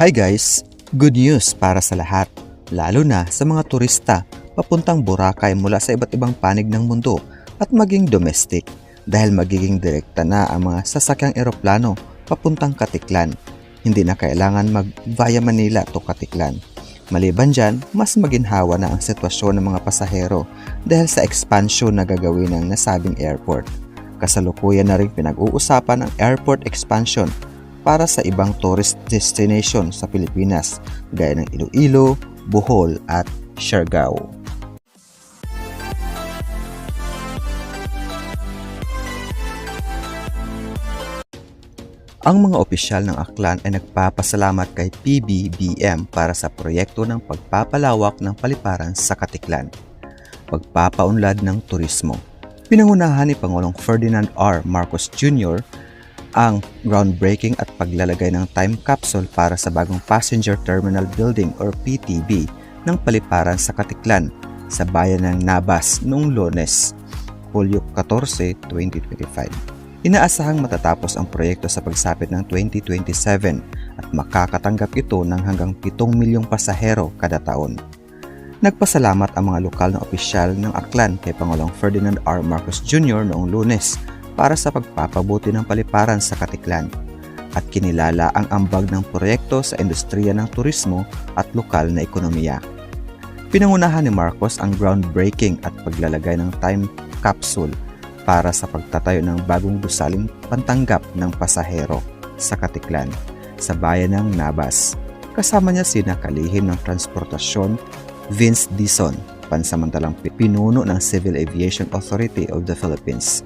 Hi guys! Good news para sa lahat, lalo na sa mga turista papuntang Boracay mula sa iba't ibang panig ng mundo at maging domestic dahil magiging direkta na ang mga sasakyang eroplano papuntang Katiklan. Hindi na kailangan mag-via Manila to Katiklan. Maliban dyan, mas maginhawa na ang sitwasyon ng mga pasahero dahil sa expansion na gagawin ng nasabing airport. Kasalukuyan na rin pinag-uusapan ang airport expansion para sa ibang tourist destination sa Pilipinas gaya ng Iloilo, Bohol at Siargao. Ang mga opisyal ng Aklan ay nagpapasalamat kay PBBM para sa proyekto ng pagpapalawak ng paliparan sa Katiklan. Pagpapaunlad ng turismo. Pinangunahan ni Pangulong Ferdinand R. Marcos Jr. ang groundbreaking at paglalagay ng time capsule para sa bagong Passenger Terminal Building or PTB ng paliparan sa Katiklan sa bayan ng Nabas noong Lunes, Hulyo 14, 2025. Inaasahang matatapos ang proyekto sa pagsapit ng 2027 at makakatanggap ito ng hanggang 7 milyong pasahero kada taon. Nagpasalamat ang mga lokal na opisyal ng Aklan kay Pangulong Ferdinand R. Marcos Jr. noong Lunes para sa pagpapabuti ng paliparan sa Katiklan at kinilala ang ambag ng proyekto sa industriya ng turismo at lokal na ekonomiya. Pinangunahan ni Marcos ang groundbreaking at paglalagay ng time capsule para sa pagtatayo ng bagong gusaling pantanggap ng pasahero sa Katiklan sa bayan ng Nabas. Kasama niya sina kalihim ng transportasyon Vince Dizon, pansamantalang pinuno ng Civil Aviation Authority of the Philippines,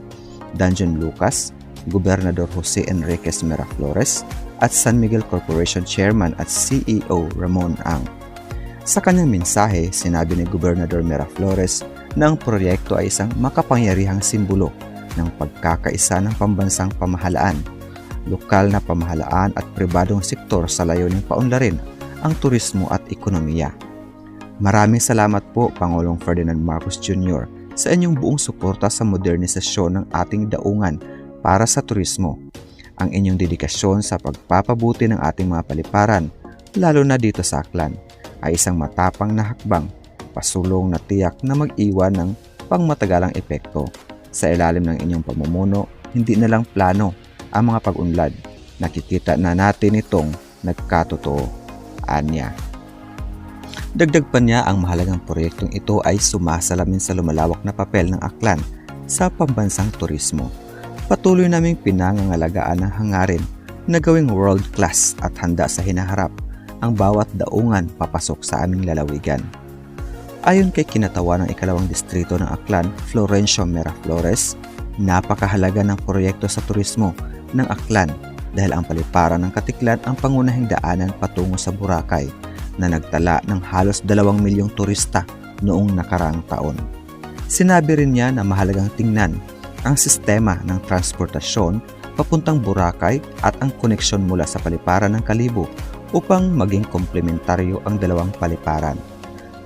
Danjon Lucas, Gobernador Jose Enriquez Miraflores at San Miguel Corporation Chairman at CEO Ramon Ang. Sa kanyang mensahe, sinabi ni Gobernador Miraflores na ang proyekto ay isang makapangyarihang simbolo ng pagkakaisa ng pambansang pamahalaan, lokal na pamahalaan at pribadong sektor sa layuning paunlarin ang turismo at ekonomiya. Maraming salamat po Pangulong Ferdinand Marcos Jr. sa inyong buong suporta sa modernisasyon ng ating daungan para sa turismo. Ang inyong dedikasyon sa pagpapabuti ng ating mga paliparan, lalo na dito sa Aklan, ay isang matapang na hakbang, pasulong na tiyak na mag-iwan ng pangmatagalang epekto. Sa ilalim ng inyong pamumuno, hindi na lang plano ang mga pag-unlad. Nakikita na natin itong nagkatotoo, anya. Dagdag pa niya, ang mahalagang proyektong ito ay sumasalamin sa lumalawak na papel ng Aklan sa pambansang turismo. Patuloy naming pinangangalagaan ang hangarin na gawing world-class at handa sa hinaharap ang bawat daungan papasok sa aming lalawigan. Ayon kay kinatawa ng ikalawang distrito ng Aklan, Florencio Miraflores, napakahalaga ng proyekto sa turismo ng Aklan dahil ang paliparan ng Katiklan ang pangunahing daanan patungo sa Boracay na nagtala ng halos 2 milyong turista noong nakaraang taon. Sinabi rin niya na mahalagang tingnan ang sistema ng transportasyon papuntang Boracay at ang koneksyon mula sa paliparan ng Kalibo upang maging komplementaryo ang dalawang paliparan.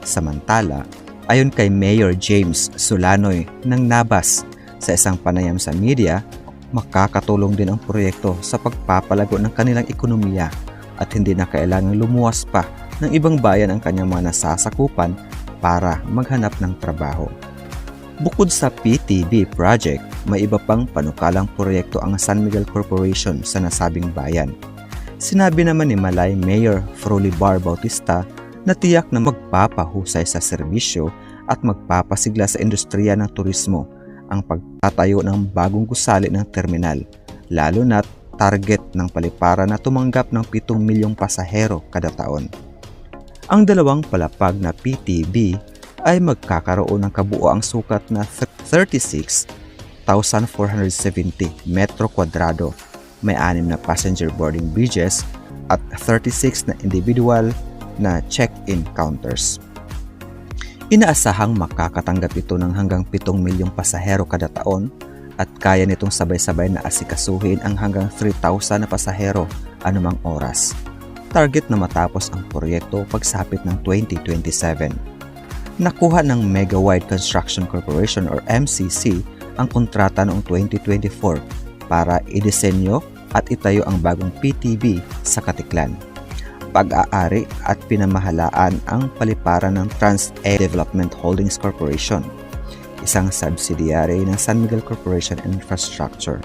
Samantala, ayon kay Mayor James Solanoy ng Nabas sa isang panayam sa media, makakatulong din ang proyekto sa pagpapalago ng kanilang ekonomiya at hindi na kailangang lumuwas pa ng ibang bayan ang kanyang mga nasasakupan para maghanap ng trabaho. Bukod sa PTB project, may iba pang panukalang proyekto ang San Miguel Corporation sa nasabing bayan. Sinabi naman ni Malay Mayor Frolibar Bautista na tiyak na magpapahusay sa serbisyo at magpapasigla sa industriya ng turismo ang pagtatayo ng bagong gusali ng terminal, lalo na target ng paliparan na tumanggap ng 7 milyong pasahero kada taon. Ang dalawang palapag na PTB ay magkakaroon ng kabuoang sukat na 36,470 metro kwadrado, may 6 na passenger boarding bridges at 36 na individual na check-in counters. Inaasahang makakatanggap ito ng hanggang 7 milyong pasahero kada taon at kaya nitong sabay-sabay na asikasuhin ang hanggang 3,000 na pasahero anumang oras. Target na matapos ang proyekto pagsapit ng 2027. Nakuha ng Mega Wide Construction Corporation or MCC ang kontrata noong 2024 para idisenyo at itayo ang bagong PTB sa Katiklan. pag-aari at pinamahalaan ang paliparan ng Trans-E Development Holdings Corporation, isang subsidiary ng San Miguel Corporation and Infrastructure.